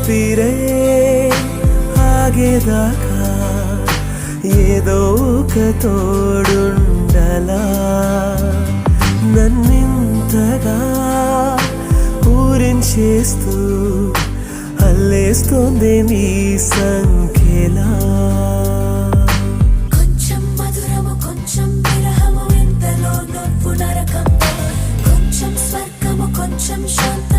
ఊపిరే ఆగేదాకా ఏదో ఒక తోడుండలా నన్నింతగా ఊరించేస్తూ అల్లేస్తోంది నీ సంఖ్యలా కొంచెం మధురము కొంచెం విరహము ఇంతలో నవ్వు నరకం కొంచెం స్వర్గము కొంచెం శాంతి